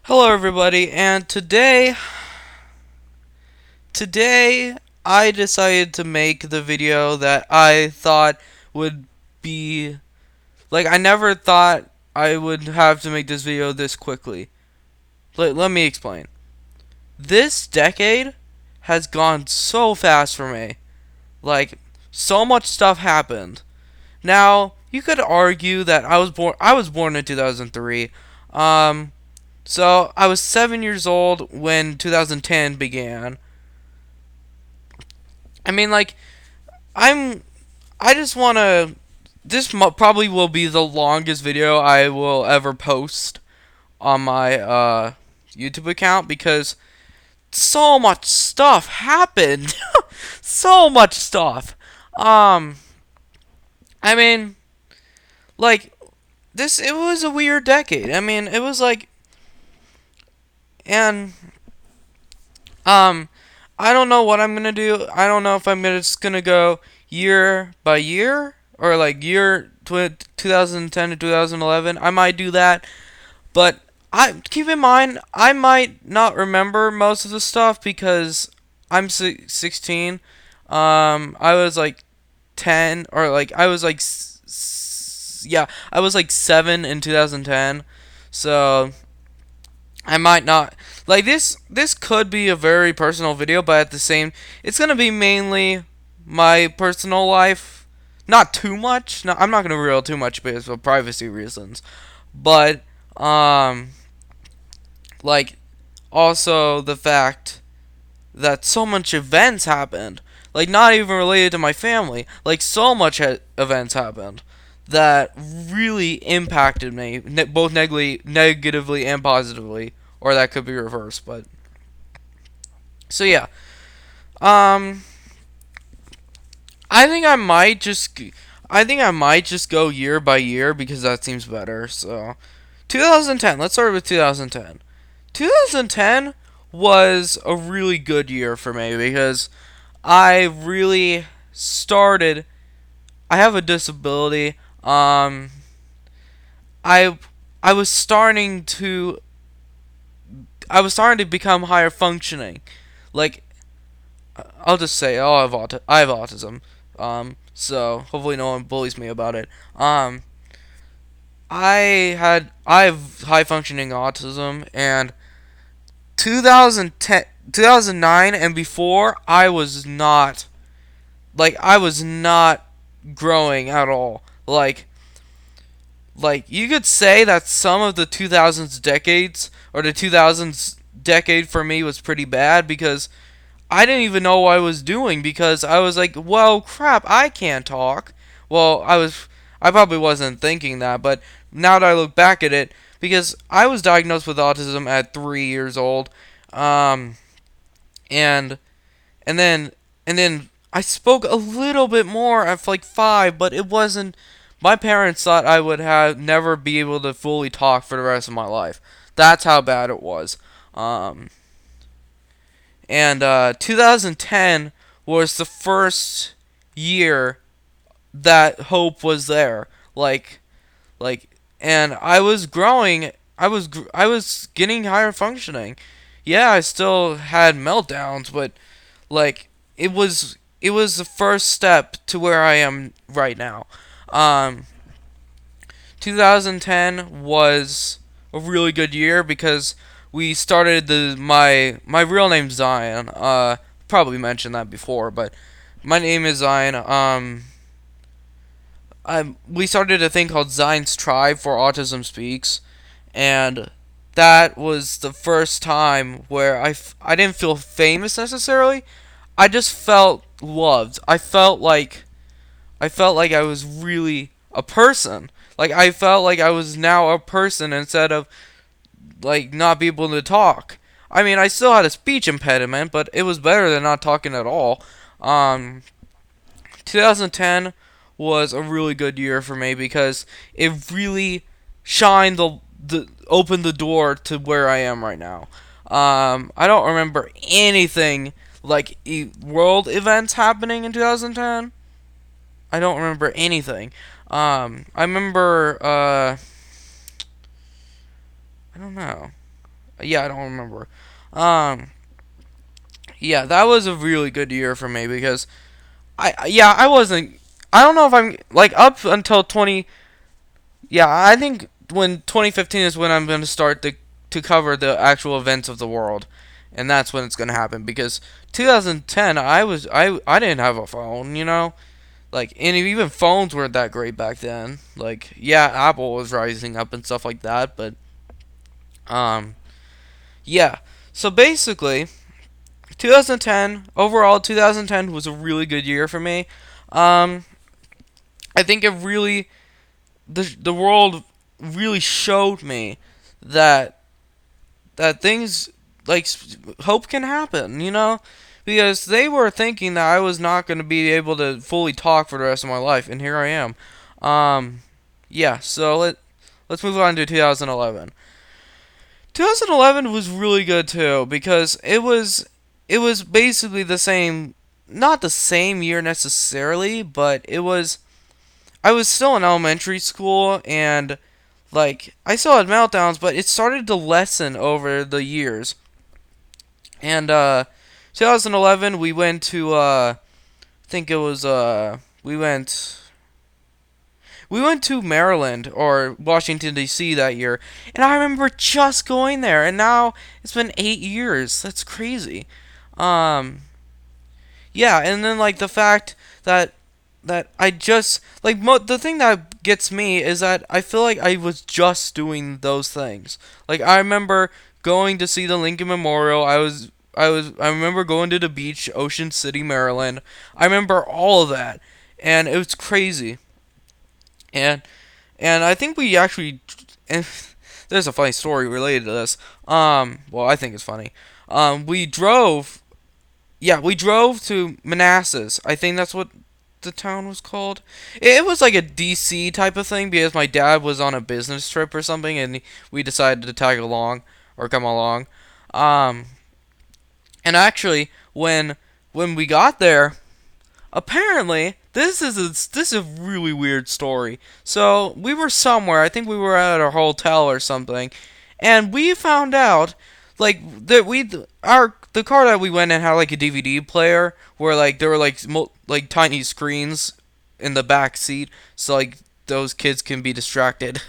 Hello everybody, and today I decided to make the video that I thought would be I never thought I would have to make this video this quickly. Let me explain. This decade has gone so fast for me. Like, so much stuff happened. Now, you could argue that I was born in 2003. So I was 7 years old when 2010 began. I mean, I'm. I just want to. Probably will be the longest video I will ever post on my YouTube account because so much stuff happened. So much stuff. Um, I mean, like this. It was a weird decade. I mean, it was and Um, I don't know what I'm gonna do. I don't know if I'm just gonna go year by year or like 2010 to 2011. I might do that, but I keep in mind I might not remember most of the stuff because I'm 16. I was like 10 or like I was like yeah, I was like 7 in 2010. So I might not this could be a very personal video, but at the same it's going to be mainly my personal life. Not too much. No, I'm not going to reveal too much because of privacy reasons. But um like also the fact that so much events happened, like not even related to my family. Like so much events happened that really impacted me, both negatively and positively, or that could be reversed. But so yeah, um, I think I might just, I think I might just go year by year because that seems better. So, 2010. Let's start with 2010. 2010 was a really good year for me because I really started. I have a disability. I I was starting to become higher functioning. Like I'll just say, oh, I have autism. So hopefully no one bullies me about it. I have high functioning autism, and 2010, 2009 and before, I was not growing at all. Like you could say that some of the 2000s decades or the 2000s decade for me was pretty bad because I didn't even know what I was doing because I was like, well, crap, I can't talk. Well, I probably wasn't thinking that, but now that I look back at it, because I was diagnosed with autism at 3 years old, um, and and then and then I spoke a little bit more at like 5, but it wasn't. My parents thought I would have never be able to fully talk for the rest of my life. That's how bad it was. Um, and 2010 was the first year that hope was there. Like, and I was growing. I was getting higher functioning. Yeah, I still had meltdowns, but like it was the first step to where I am right now. Um, 2010 was a really good year because we started my real name's Zion. Probably mentioned that before, but my name is Zion. We started a thing called Zion's Tribe for Autism Speaks, and that was the first time where I didn't feel famous necessarily. I just felt loved. I felt like I was really a person. Like I felt like I was now a person instead of like not be able to talk. I mean, I still had a speech impediment, but it was better than not talking at all. Um, 2010 was a really good year for me because it really shined the opened the door to where I am right now. I don't remember anything like world events happening in 2010. I don't remember anything. I remember, I don't know. Yeah, I don't remember. Um, yeah, that was a really good year for me because yeah, I wasn't. I don't know if I'm like up until 20. Yeah, I think when 2015 is when I'm going to start to cover the actual events of the world, and that's when it's going to happen. Because 2010, I didn't have a phone, like, and even phones weren't that great back then. Like, yeah, Apple was rising up and stuff like that, but um, yeah. So basically, 2010 overall, 2010 was a really good year for me. Um, I think it really the world really showed me that things like hope can happen, because they were thinking that I was not going to be able to fully talk for the rest of my life, and here I am. Um, yeah, so let's move on to 2011. 2011 was really good too because it was basically the same, not the same year necessarily, but I was still in elementary school and like I still had meltdowns, but it started to lessen over the years. And 2011 we went to I think it was we went to Maryland or Washington D.C. that year, and I remember just going there, and now it's been 8 years. That's crazy. Um, yeah, and then like the fact that I just like the thing that gets me is that I feel like I was just doing those things. Like I remember going to see the Lincoln Memorial. I remember going to the beach, Ocean City, Maryland. I remember all of that, and it was crazy. And I think we actually and there's a funny story related to this. Well, I think it's funny. We drove. Yeah, we drove to Manassas. I think that's what the town was called. It was like a DC type of thing because my dad was on a business trip or something, and we decided to tag along or come along. Um, and actually, when we got there, apparently this is a really weird story. So we were somewhere. I think we were at a hotel or something, and we found out like that the car that we went in had like a DVD player where like there were like tiny screens in the back seat, so like those kids can be distracted.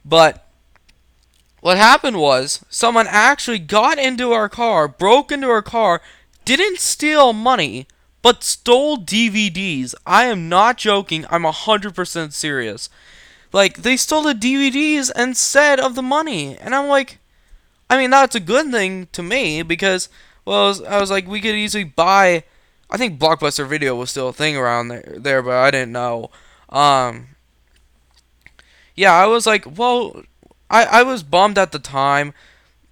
But what happened was someone actually got into our car, broke into our car, didn't steal money, but stole DVDs. I am not joking. I'm 100% serious. Like they stole the DVDs instead of the money, and I'm like, I mean, that's a good thing to me because, well, I was like, we could easily buy. I think Blockbuster Video was still a thing around there, but I didn't know. Um, yeah, I was like, well, I was bummed at the time,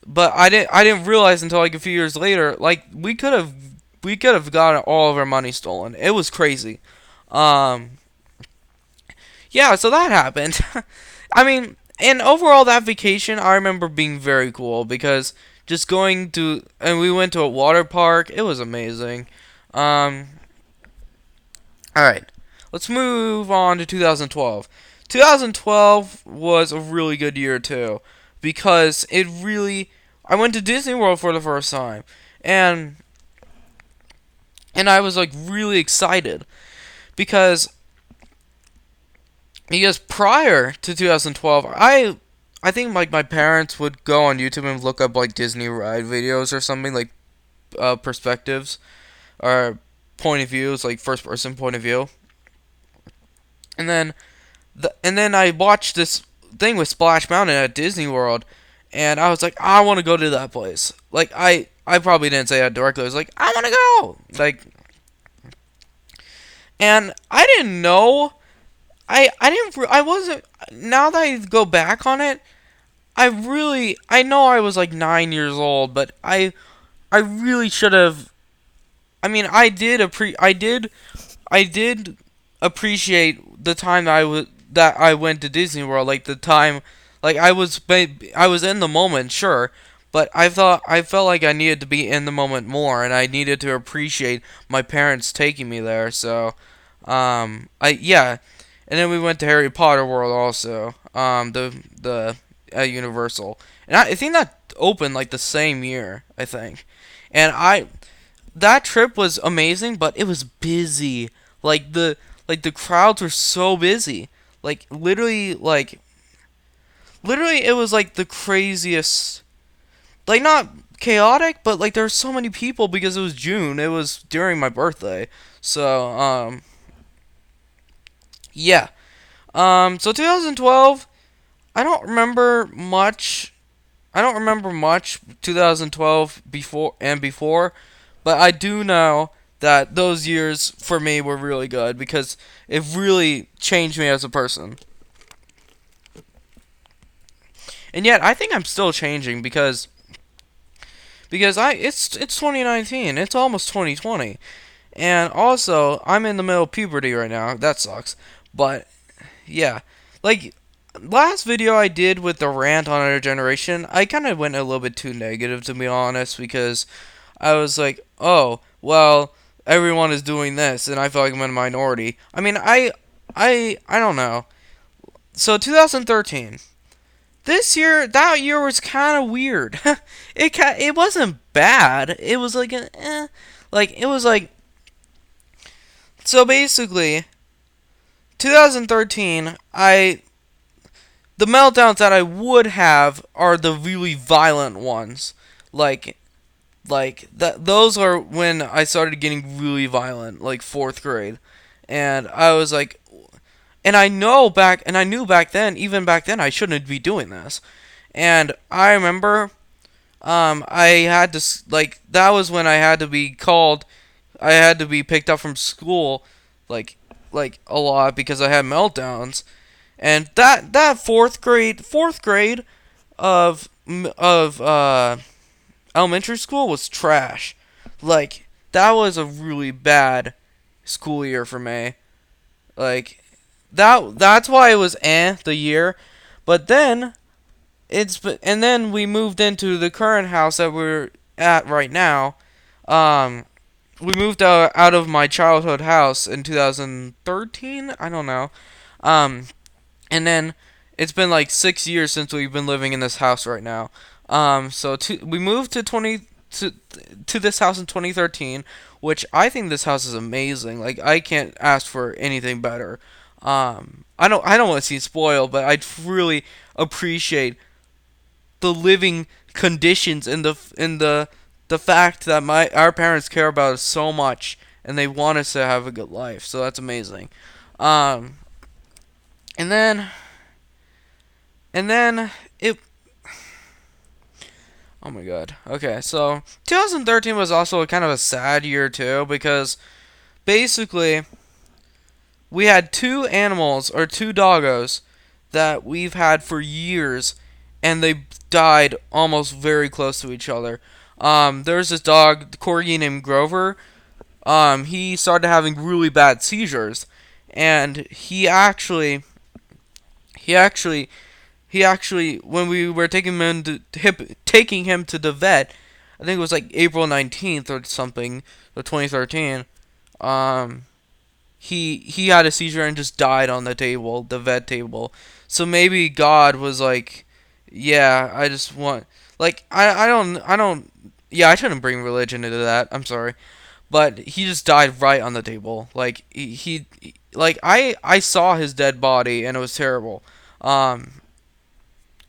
but I didn't realize until like a few years later, like we could have gotten all of our money stolen. It was crazy. Um, yeah, so that happened. I mean, and overall, that vacation I remember being very cool because just going to and we went to a water park. It was amazing. Um, all right, let's move on to 2012. 2012 was a really good year too because it really. I went to Disney World for the first time, and I was like really excited because prior to 2012, I think like my parents would go on YouTube and look up like Disney ride videos or something like perspectives or point of views, like first person point of view. And then I watched this thing with Splash Mountain at Disney World, and I was like, I want to go to that place. Like I probably didn't say that directly. I was like, I want to go. Like, and I didn't know. I didn't. I wasn't. Now that I go back on it, I know I was like 9 years old, but I really should have. I mean, I did appreciate the time that I went to Disney World, like the time, like I was in the moment, sure, but I felt like I needed to be in the moment more, and I needed to appreciate my parents taking me there. So, yeah, and then we went to Harry Potter World also, the at Universal, and I think that opened like the same year, I think. And I that trip was amazing, but it was busy. Like the crowds were so busy. Literally it was like the craziest, like not chaotic, but like there were so many people because it was June. It was during my birthday. So, yeah. So 2012, I don't remember much. I don't remember much 2012 before, but I do know that those years for me were really good because it really changed me as a person. And yet I think I'm still changing because it's 2019. It's almost 2020. And also, I'm in the middle of puberty right now. That sucks. But yeah, like last video I did with the rant on our generation, I kind of went a little bit too negative to be honest because I was like, "Oh, well, everyone is doing this and I feel like I'm in a minority." I mean, I don't know. So 2013. That year was kind of weird. It wasn't bad. It was like it was like so basically 2013 the meltdowns that I would have are the really violent ones. Like those are when I started getting really violent, like 4th grade. And I was like and I knew back then, even back then I shouldn't be doing this. And I remember I had to that was when I had to be called. I had to be picked up from school, like a lot because I had meltdowns, and that fourth grade of elementary school was trash. Like that was a really bad school year for me. Like that's why it was the year, but then and then we moved into the current house that we're at right now. Um, we moved out of my childhood house in 2013. I don't know. Um, and then it's been like 6 years since we've been living in this house right now. We moved to this house in 2013, which I think this house is amazing. Like I can't ask for anything better. I don't want to see spoiled, but I'd really appreciate the living conditions and the fact that our parents care about us so much and they want us to have a good life. So that's amazing. Um, and then and then it. Oh my god. Okay, so 2013 was also kind of a sad year too because basically we had two animals or two doggos that we've had for years, and they died almost very close to each other. There's this dog, corgi named Grover. He started having really bad seizures, and he actually, when we were taking him to the vet, I think it was like April 19th or something, of 2013. Um, he had a seizure and just died on the vet table. So maybe God was like, yeah, I just want, like, I don't, yeah, I shouldn't bring religion into that. I'm sorry, but he just died right on the table. Like like I saw his dead body and it was terrible. Um,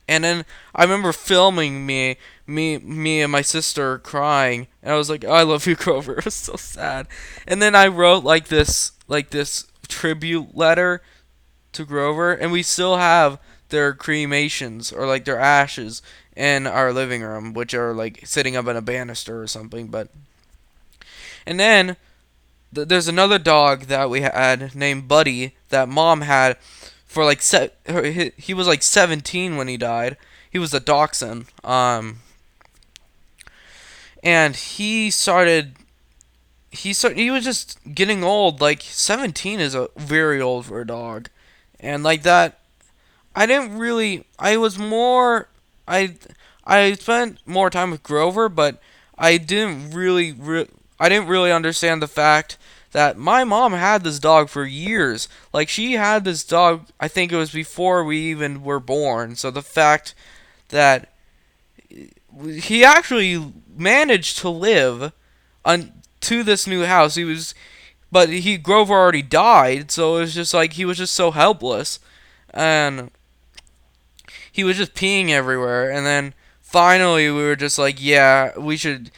and then I remember filming me and my sister crying, and I was like, "I love you, Grover." It was so sad. And then I wrote like this tribute letter to Grover, and we still have their cremations or like their ashes in our living room, which are like sitting up on a banister or something. But and then there's another dog that we had named Buddy that Mom had for like he was like 17 when he died. He was a dachshund. And he was just getting old. Like 17 is a very old for a dog. And like that, I didn't really I was more I spent more time with Grover, but I didn't really understand the fact that my mom had this dog for years. Like she had this dog, I think it was before we even were born. So the fact that he actually managed to live to this new house. But Grover already died, so it was just like he was just so helpless, and he was just peeing everywhere. And then finally, we were just like, yeah, we should.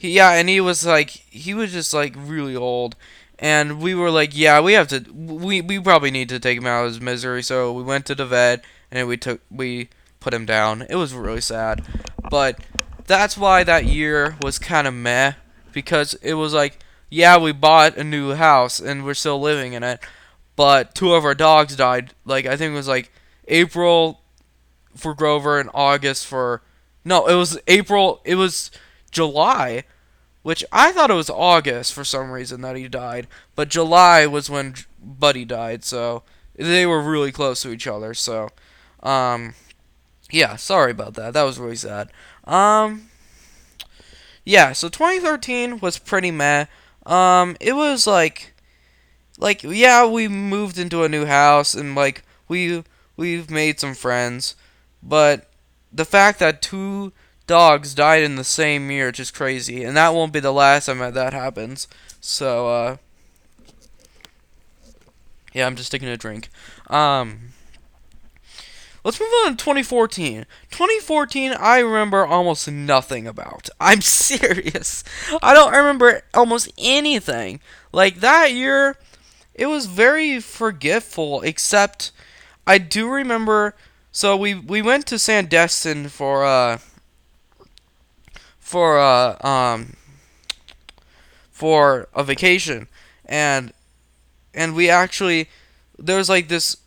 And he was just like really old, and we were like, yeah, we have to. We probably need to take him out of his misery. So we went to the vet, and we put him down. It was really sad, but that's why that year was kind of meh, because it was like, yeah, we bought a new house and we're still living in it, but two of our dogs died. Like, I think it was like April for Grover and August for. No, it was April. It was July, which I thought it was August for some reason that he died, but July was when Buddy died, so they were really close to each other. So, um, yeah, sorry about that. That was really sad. Um, yeah, so 2013 was pretty meh. It was yeah, we moved into a new house and like we've made some friends, but the fact that two dogs died in the same year is just crazy, and that won't be the last time that happens. So yeah, I'm just taking a drink. Um, let's move on to 2014. 2014, I remember almost nothing about. I'm serious. I don't remember almost anything. Like that year, it was very forgetful, except I do remember. So we went to Sandestin for uh um for a vacation, and we actually there was like this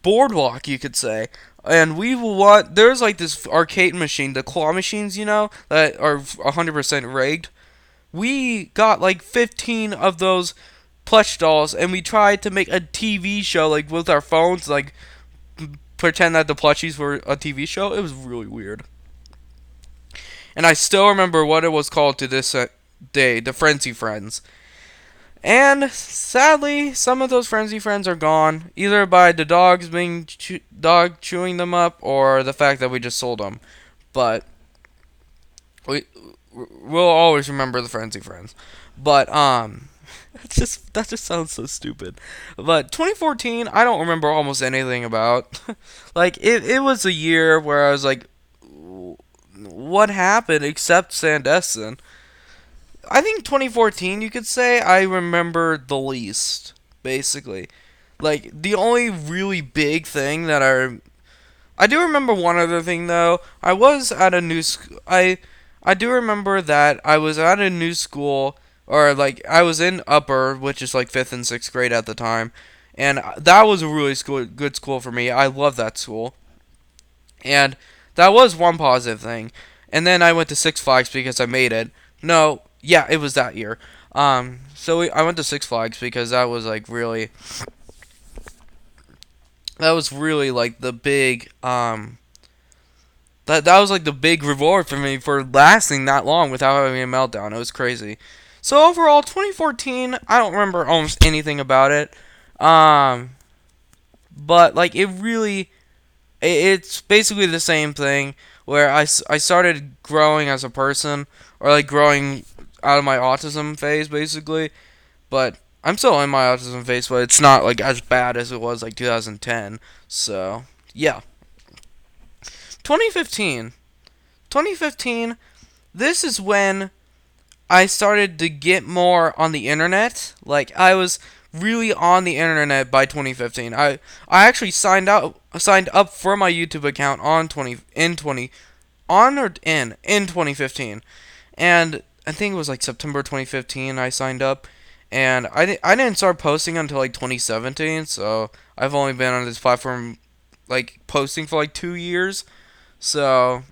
boardwalk, you could say, and there's like this arcade machine, the claw machines, that are 100% rigged. We got like 15 of those plush dolls, and we tried to make a TV show like with our phones, like pretend that the plushies were a TV show. It was really weird. And I still remember what it was called to this day, the Frenzy Friends. And sadly, some of those Frenzy Friends are gone, either by the dogs being dog chewing them up, or the fact that we just sold them. But we'll always remember the Frenzy Friends. But that just sounds so stupid. But 2014, I don't remember almost anything about. Like it was a year where I was like, what happened except Sandestin? I think 2014, you could say, I remember the least, basically. Like, the only really big thing that I do remember one other thing, though. I was at a new I do remember that I was at a new school, or, like, I was in upper, which is, like, 5th and 6th grade at the time, and that was a really good school for me. I love that school. And that was one positive thing. And then I went to Six Flags because I made it. No, yeah, it was that year. I went to Six Flags because that was like really, like the big, that was like the big reward for me for lasting that long without having a meltdown. It was crazy. So overall, 2014, I don't remember almost anything about it. But like it really, it's basically the same thing where I started growing as a person, or like growing out of my autism phase basically, but I'm still in my autism phase, but it's not like as bad as it was like 2010. So yeah. 2015 2015, this is when I started to get more on the internet. Like I was really on the internet by 2015. I actually signed up for my YouTube account on 2015, and I think it was like September 2015 I signed up, and I didn't start posting until like 2017. So I've only been on this platform like posting for like 2 years. So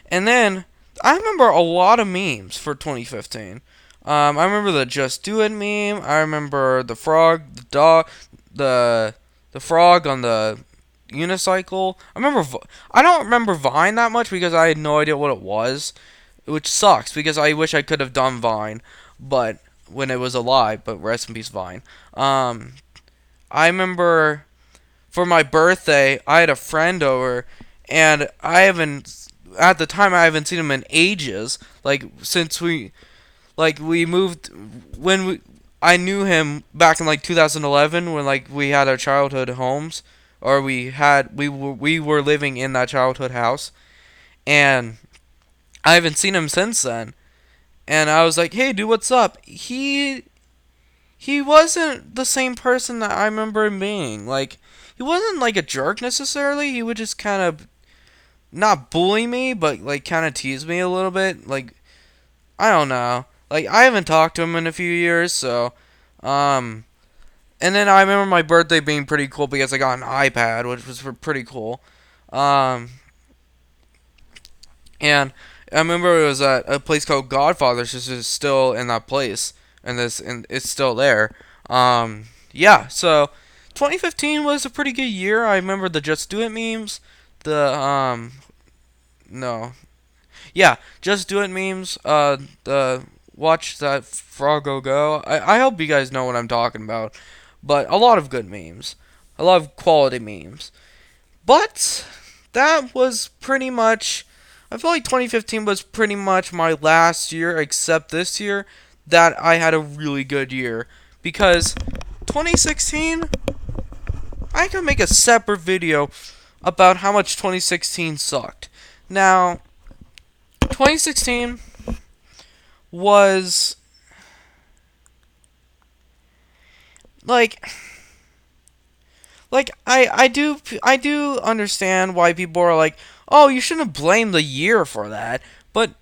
and then I remember a lot of memes for 2015. I remember the Just Do It meme. I remember the frog, the dog, the frog on the unicycle. I don't remember Vine that much because I had no idea what it was, which sucks because I wish I could have done Vine, but when it was alive. But rest in peace, Vine. I remember for my birthday I had a friend over, and at the time I haven't seen him in ages. Like since we moved when we I knew him back in like 2011 when like we had our childhood homes, or we were living in that childhood house, and I haven't seen him since then. And I was like, "Hey, dude, what's up?" He wasn't the same person that I remember him being. Like, he wasn't like a jerk necessarily. He would just kind of not bully me, but like kind of tease me a little bit. Like, I don't know. Like, I haven't talked to him in a few years, so um and then I remember my birthday being pretty cool because I got an iPad, which was pretty cool. Um and I remember it was at a place called Godfather's, which is still in that place, and it's still there. Yeah, so 2015 was a pretty good year. I remember the Just Do It memes, the no, yeah, Just Do It memes. The Watch That Froggo Go. I hope you guys know what I'm talking about, but a lot of good memes, a lot of quality memes. But that was pretty much. I feel like 2015 was pretty much my last year, except this year, that I had a really good year. Because 2016, I could make a separate video about how much 2016 sucked. Now, 2016 was like I do understand why people are like, "Oh, you shouldn't blame the year for that." But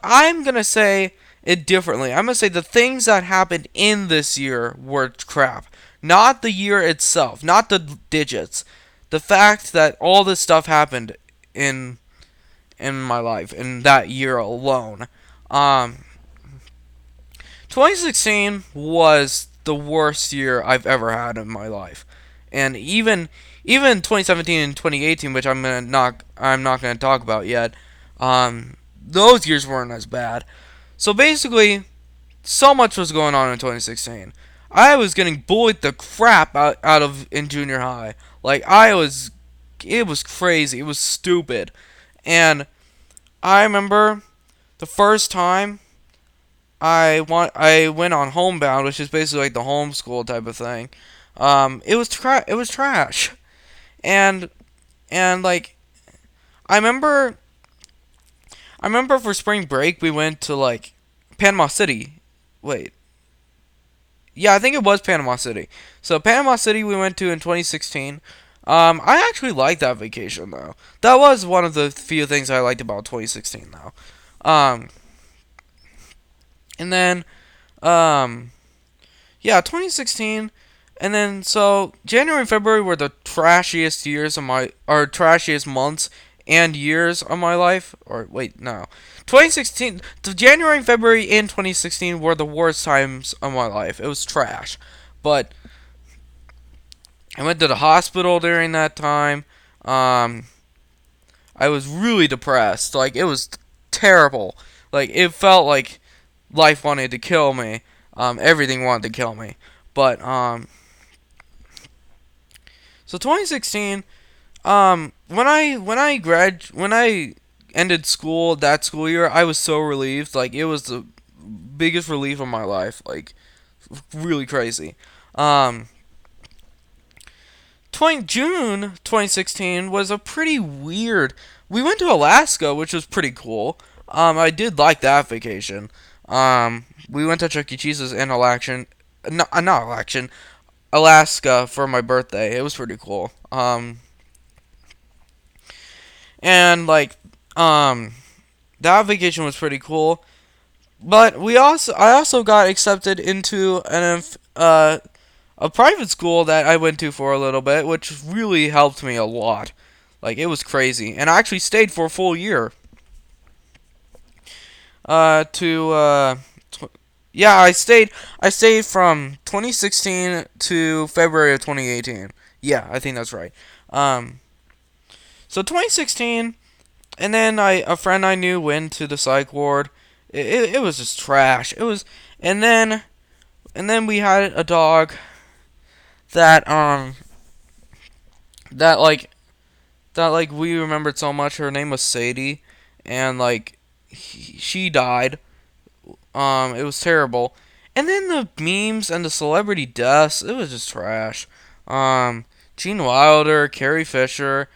I'm going to say it differently. I'm going to say the things that happened in this year were crap. Not the year itself, not the digits. The fact that all this stuff happened in my life in that year alone. Um 2016 was the worst year I've ever had in my life. And even 2017 and 2018, which I'm not gonna talk about yet, those years weren't as bad. So basically, so much was going on in 2016. I was getting bullied the crap out of in junior high. Like it was crazy. It was stupid. And I remember the first time I went on Homebound, which is basically like the homeschool type of thing. It was trash. And like I remember I remember for spring break we went to like Panama City. Wait. Yeah, I think it was Panama City. So Panama City we went to in 2016. I actually liked that vacation though. That was one of the few things I liked about 2016 though. Um, and then um, yeah, 2016, and then so January and February were the trashiest years of my or trashiest months and years of my life. Or wait, no, 2016, the January and February in 2016 were the worst times of my life. It was trash, but I went to the hospital during that time. Um, I was really depressed. Like it was terrible. Like it felt like life wanted to kill me. Everything wanted to kill me. But so 2016. When I ended school that school year, I was so relieved. Like it was the biggest relief of my life. Like really crazy. Um, 20 June 2016 was a pretty weird. We went to Alaska, which was pretty cool. I did like that vacation. We went to Chuck E. Cheese's in not Alaska, Alaska for my birthday. It was pretty cool. And like, um, that vacation was pretty cool. But I also got accepted into a private school that I went to for a little bit, which really helped me a lot. Like it was crazy, and I actually stayed for a full year. To yeah, I stayed from 2016 to February of 2018. Yeah, I think that's right. Um, so 2016, and then a friend I knew went to the psych ward. It was just trash. It was, and then we had a dog that that like that like we remembered so much. Her name was Sadie, and like she died. It was terrible. And then the memes and the celebrity deaths, it was just trash. Um, Gene Wilder, Carrie Fisher,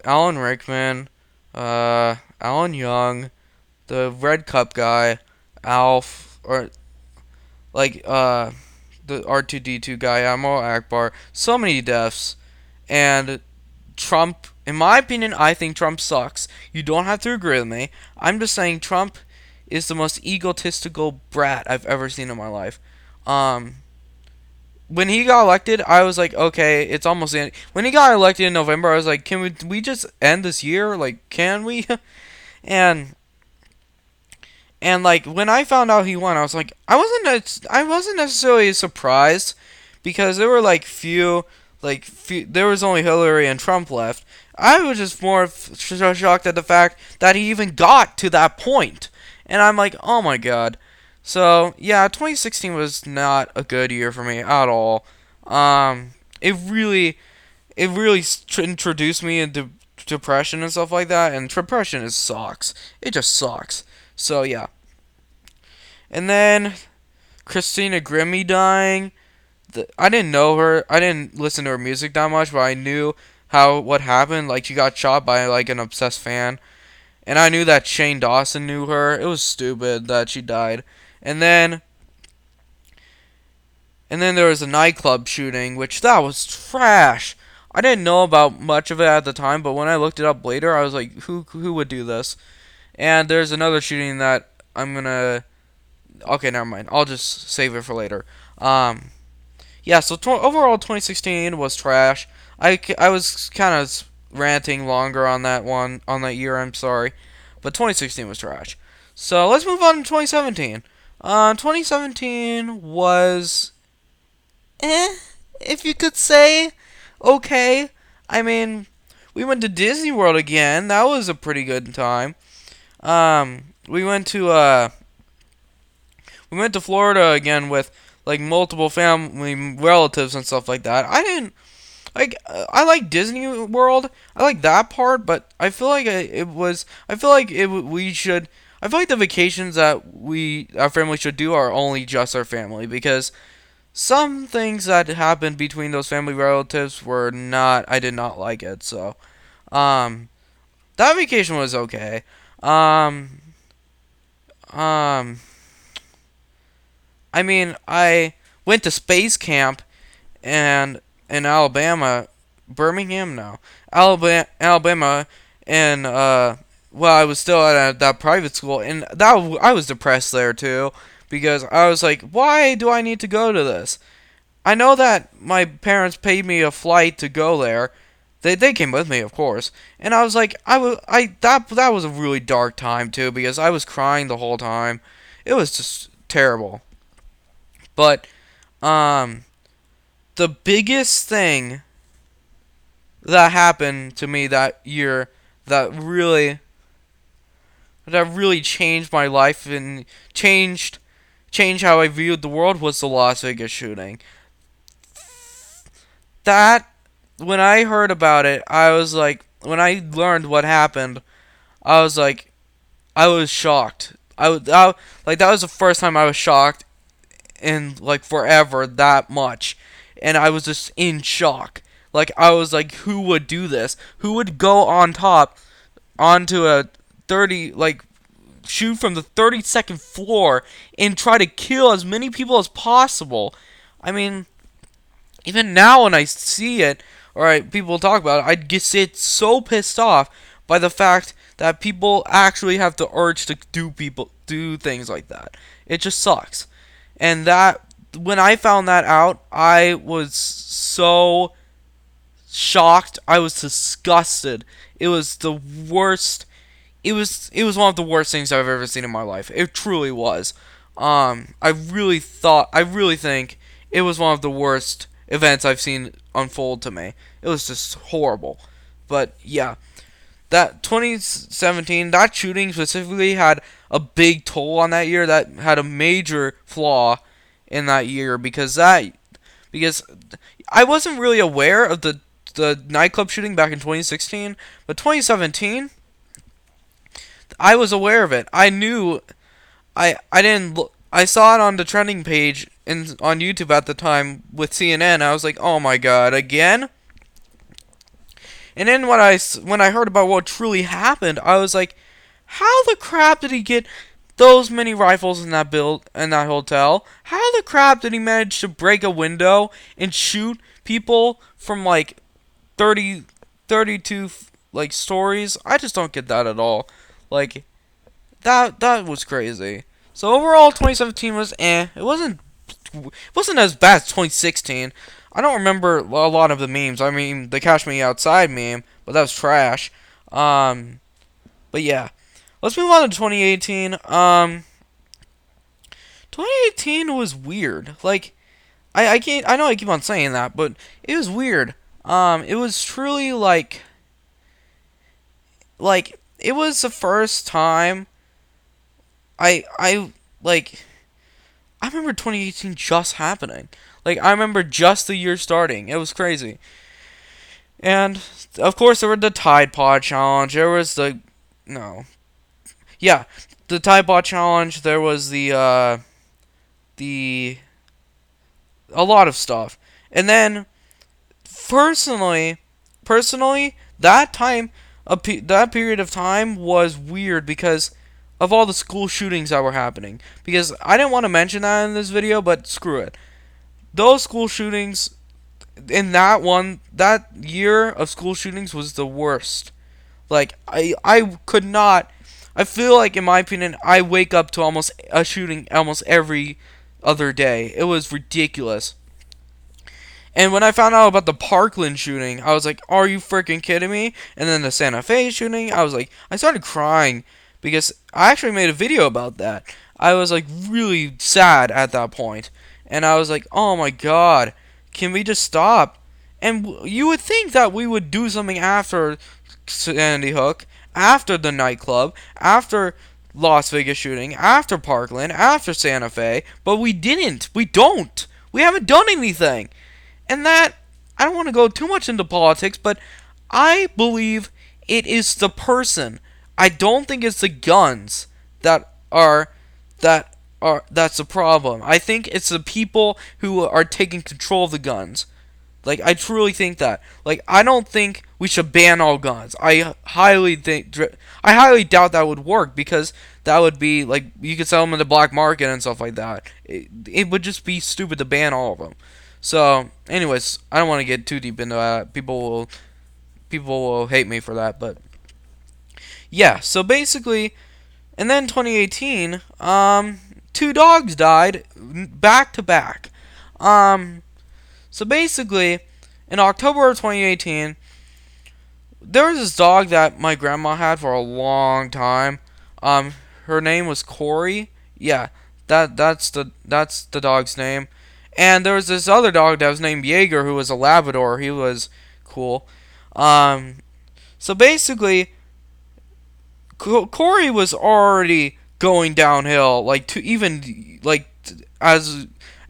Alan Rickman, Alan Young, the Red Cup guy, Alf, or like the R2D2 guy, Admiral Akbar. So many deaths, and Trump. In my opinion, I think Trump sucks. You don't have to agree with me. I'm just saying Trump is the most egotistical brat I've ever seen in my life. Um, when he got elected, I was like, okay, it's almost the end. When he got elected in November, I was like, can we just end this year? Like, can we? and like when I found out he won, I was like, I wasn't necessarily surprised because there were there was only Hillary and Trump left. I was just more shocked at the fact that he even got to that point, and I'm like, oh my god. So yeah, 2016 was not a good year for me at all. Um, it really, introduced me into depression and stuff like that, and depression is sucks. It just sucks. So yeah, and then Christina Grimmie dying. I didn't know her. I didn't listen to her music that much, but I knew what happened. Like she got shot by like an obsessed fan, and I knew that Shane Dawson knew her. It was stupid that she died. And then there was a nightclub shooting, which that was trash. I didn't know about much of it at the time, but when I looked it up later, I was like, who would do this? And there's another shooting that I'm gonna. Okay, never mind. I'll just save it for later. Yeah. So overall, 2016 was trash. I was kind of ranting longer on that year. I'm sorry, but 2016 was trash. So let's move on to 2017. 2017 was if you could say, okay. I mean, we went to Disney World again. That was a pretty good time. We went to Florida again with like multiple family relatives and stuff like that. I didn't like. I like Disney World. I like that part, but I feel like it was. I feel like we should. I feel like the vacations that our family should do are only just our family because some things that happened between those family relatives were not. I did not like it. So, um, that vacation was okay. Um, um, I mean, I went to space camp and in Alabama, Birmingham, no, Alabama, and well, I was still at that private school, and I was depressed there too because I was like, why do I need to go to this? I know that my parents paid me a flight to go there. They came with me, of course, and I was like, that was a really dark time too because I was crying the whole time. It was just terrible. But the biggest thing that happened to me that year that really changed my life and changed how I viewed the world was the Las Vegas shooting. That when I heard about it, I was like when I learned what happened, I was like I was shocked. Like that was the first time I was shocked in like forever that much, and I was just in shock. Like I was like, who would do this? Who would go on top onto a 30 like shoot from the 32nd floor and try to kill as many people as possible? I mean, even now when I see it or people talk about it, I get so pissed off by the fact that people actually have the urge to do things like that. It just sucks. And that when I found that out, I was so shocked. I was disgusted. It was the worst. It was one of the worst things I've ever seen in my life. It truly was. I really think it was one of the worst events I've seen unfold to me. It was just horrible. But yeah, that 2017, that shooting specifically had a big toll on that year. That had a major flaw in that year because I wasn't really aware of the the nightclub shooting back in 2016, but 2017, I was aware of it. I knew. I didn't look. I saw it on the trending page on YouTube at the time with CNN. I was like, oh my god, again. And then when I heard about what truly happened, I was like, how the crap did he get those many rifles in that hotel? How the crap did he manage to break a window and shoot people from like 32 like stories? I just don't get that at all. Like that was crazy. So overall, 2017 was It wasn't as bad as 2016. I don't remember a lot of the memes. I mean, the Cash Me Outside meme, but that was trash. But yeah, let's move on to 2018. 2018 was weird. Like, I can't. I know I keep on saying that, but it was weird. It was truly like it was the first time I like. I remember 2018 just happening. Like, I remember just the year starting. It was crazy. And, of course, there were the Tide Pod Challenge. There was the... No. Yeah. The Tide Pod Challenge. There was a lot of stuff. And then, personally, that period of time was weird because of all the school shootings that were happening. Because I didn't want to mention that in this video, but screw it. Those school shootings in that year of school shootings was the worst. Like, I could not. I feel like, in my opinion, I wake up to almost a shooting almost every other day. It was ridiculous. And when I found out about the Parkland shooting, I was like, are you freaking kidding me? And then the Santa Fe shooting, I started crying because I actually made a video about that. I was like really sad at that point. And I was like, oh my god, can we just stop? And you would think that we would do something after Sandy Hook, after the nightclub, after Las Vegas shooting, after Parkland, after Santa Fe, but we didn't. We don't. We haven't done anything. And that, I don't want to go too much into politics, but I believe it is the person. I don't think it's the guns that's the problem. I think it's the people who are taking control of the guns. Like, I truly think that. Like, I don't think we should ban all guns. I highly doubt that would work because that would be like you could sell them in the black market and stuff like that. It would just be stupid to ban all of them. So, anyways, I don't want to get too deep into that. People will hate me for that, but yeah. So basically, and then 2018, two dogs died back to back. So basically, in October of 2018, there was this dog that my grandma had for a long time. Her name was Corey. Yeah, that's the dog's name. And there was this other dog that was named Jaeger, who was a Labrador. He was cool. So basically, Corey was already going downhill,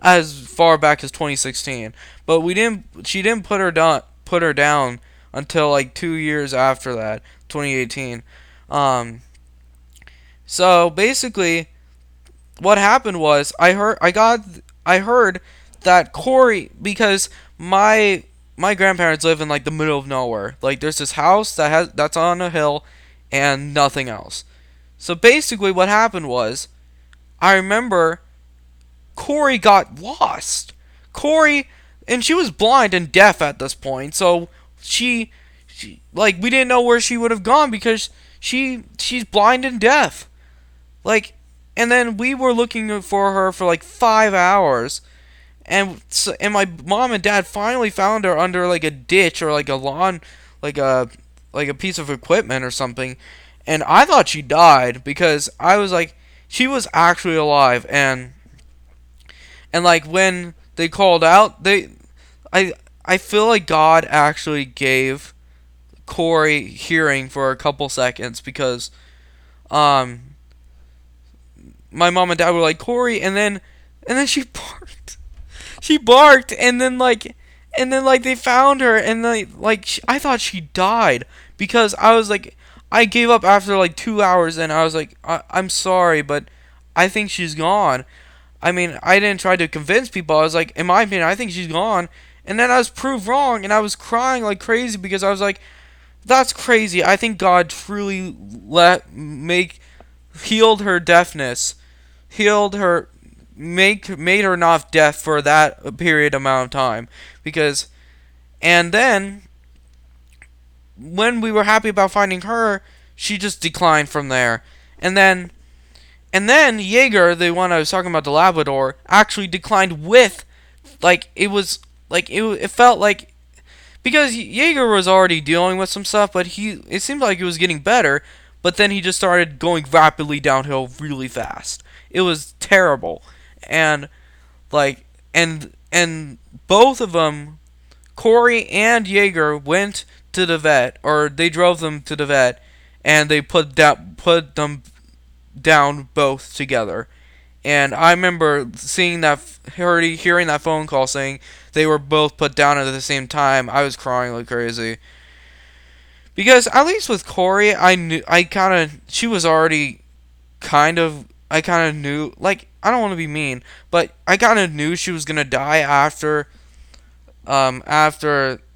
as far back as 2016. But she didn't put her down until like 2 years after that, 2018. So basically, what happened was I heard that Corey, because my grandparents live in like the middle of nowhere. Like, there's this house that's on a hill and nothing else. So basically what happened was, I remember Corey got lost. And she was blind and deaf at this point. So she like, we didn't know where she would have gone because she's blind and deaf. Like, and then we were looking for her for like 5 hours. And my mom and dad finally found her under like a ditch or like a lawn, like a piece of equipment or something. And I thought she died because I was like, she was actually alive. And like, when they called out, I feel like God actually gave Corey hearing for a couple seconds because my mom and dad were like, Corey, and then she barked. She barked, and then like, And then like they found her, and I thought she died because I was like, I gave up after like 2 hours, and I was like, I'm sorry, but I think she's gone. I mean, I didn't try to convince people. I was like, in my opinion, I think she's gone. And then I was proved wrong, and I was crying like crazy because I was like, that's crazy. I think God truly healed her deafness, healed her, made her not deaf for that period amount of time, because, and then when we were happy about finding her, she just declined from there, and then Jaeger, the one I was talking about, the Labrador, actually declined with, like, it was like it felt like, because Jaeger was already dealing with some stuff, but it seemed like it was getting better, but then he just started going rapidly downhill really fast. It was terrible. And like and both of them, Corey and Jaeger, went to the vet, or they drove them to the vet, and they put them down both together. And I remember seeing that, hearing that phone call saying they were both put down at the same time. I was crying like crazy. Because at least with Corey, she was already I kind of knew, like, I don't want to be mean, but I kind of knew she was going to die after,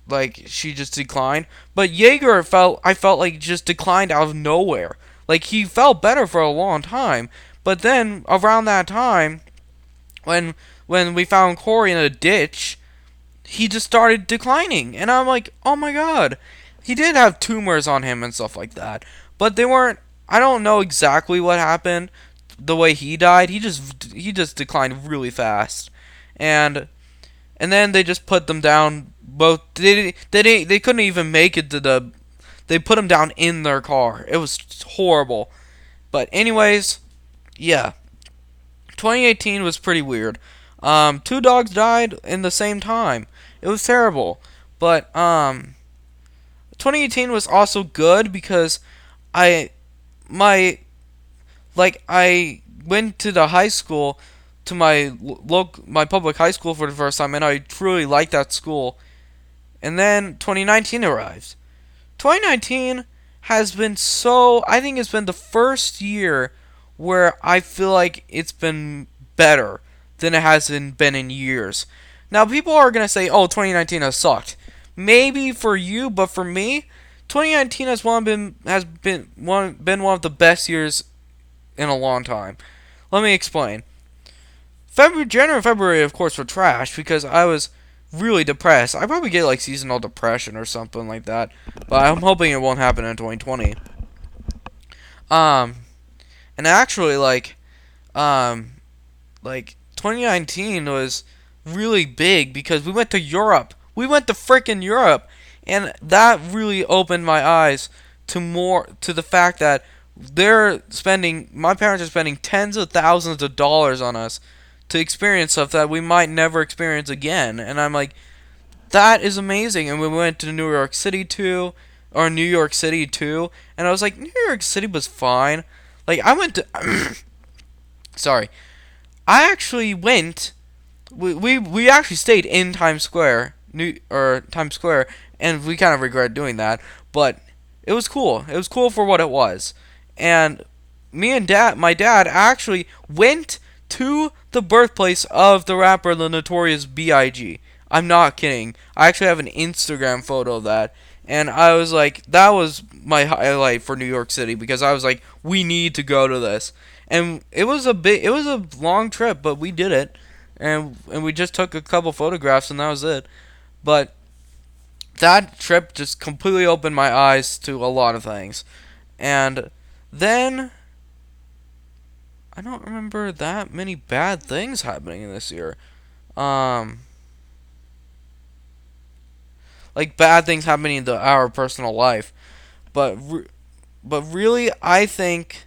like, she just declined. But Jaeger I felt like just declined out of nowhere. Like, he felt better for a long time. But then, around that time, when we found Corey in a ditch, he just started declining. And I'm like, oh my god. He did have tumors on him and stuff like that. But they weren't, I don't know exactly what happened the way he died. He just declined really fast. And then they just put them down both. They couldn't even make it to the, they put them down in their car. It was horrible. But anyways, yeah. 2018 was pretty weird. Two dogs died in the same time. It was terrible. But 2018 was also good because I my I went to the high school, to my public high school for the first time, and I truly liked that school. And then 2019 arrives. 2019 has been I think it's been the first year where I feel like it's been better than it has been in years. Now, people are going to say, oh, 2019 has sucked. Maybe for you, but for me, 2019 been one of the best years in a long time. Let me explain. January and February, of course, were trash because I was really depressed. I probably get like seasonal depression or something like that, but I'm hoping it won't happen in 2020. And actually, like 2019 was really big because we went to Europe. We went to frickin' Europe, and that really opened my eyes to the fact that my parents are spending tens of thousands of dollars on us to experience stuff that we might never experience again. And I'm like, that is amazing. And we went to New York City too, and I was like, New York City was fine. Like, I went to sorry. I actually went we actually stayed in Times Square, Times Square, and we kind of regret doing that, but it was cool. It was cool for what it was. And my dad actually went to the birthplace of the rapper, the Notorious B.I.G. I'm not kidding. I actually have an Instagram photo of that. And I was like, that was my highlight for New York City because I was like, we need to go to this. And it was a long trip, but we did it. And we just took a couple photographs and that was it. But that trip just completely opened my eyes to a lot of things. And then I don't remember that many bad things happening this year. Like bad things happening in our personal life. But really, I think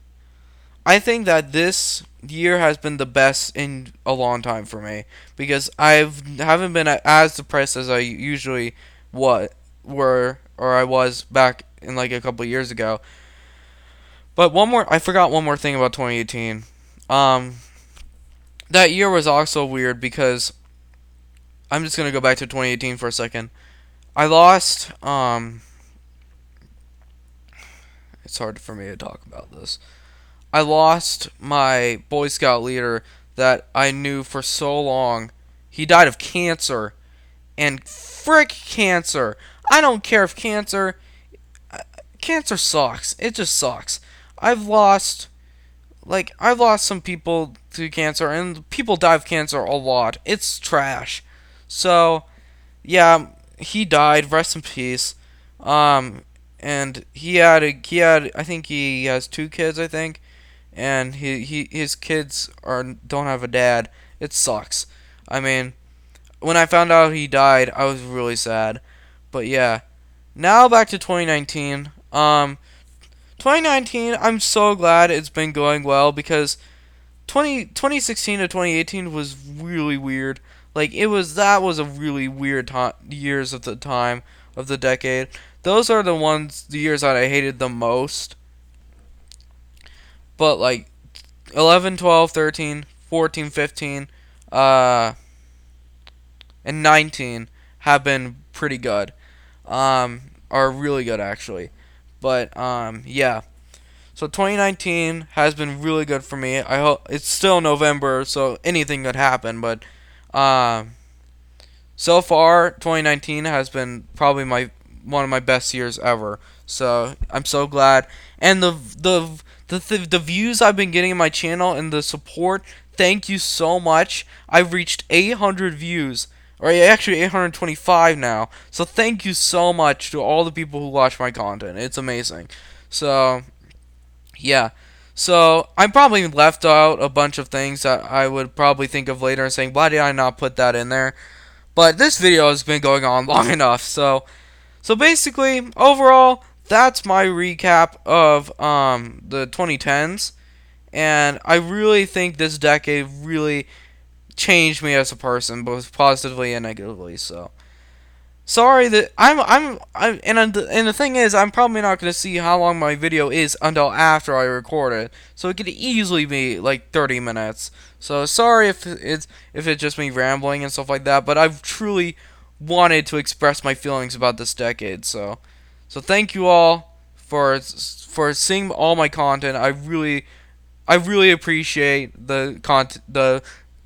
that this year has been the best in a long time for me because haven't been as depressed as I usually I was back in like a couple years ago. But I forgot one more thing about 2018. That year was also weird because I'm just gonna go back to 2018 for a second. I lost. It's hard for me to talk about this. I lost my Boy Scout leader that I knew for so long. He died of cancer, and frick cancer. I don't care if cancer sucks. It just sucks. I've lost I've lost some people to cancer, and people die of cancer a lot. It's trash. So yeah, he died. Rest in peace. Um, and he had I think he has two kids. I think, and his kids are don't have a dad. It sucks. I mean, when I found out he died, I was really sad. But yeah, now back to 2019. 2019, I'm so glad it's been going well because 2016 to 2018 was really weird. That was a really weird years of the time of the decade. Those are the years that I hated the most. But 11, 12, 13, 14, 15, uh, and 19 have been pretty good. Are really good actually. But yeah. So 2019 has been really good for me. I hope it's still November, so anything could happen. But um, so far, 2019 has been probably my one of my best years ever. So I'm so glad, and the views I've been getting in my channel and the support. Thank you so much. I've reached 800 views, or actually 825 now. So thank you so much to all the people who watch my content. It's amazing. So yeah. So I probably left out a bunch of things that I would probably think of later and saying, why did I not put that in there? But this video has been going on long enough. So basically, overall, that's my recap of the 2010s, and I really think this decade really changed me as a person, both positively and negatively. So sorry that and the thing is, I'm probably not gonna see how long my video is until after I record it, so it could easily be like 30 minutes. So sorry if it's just me rambling and stuff like that, but I've truly wanted to express my feelings about this decade. So thank you all for seeing all my content. I really appreciate the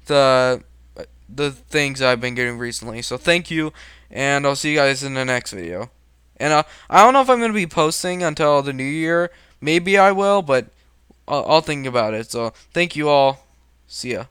the things I've been getting recently. So thank you, and I'll see you guys in the next video. And I don't know if I'm going to be posting until the new year. Maybe I will, but I'll think about it. So thank you all. See ya.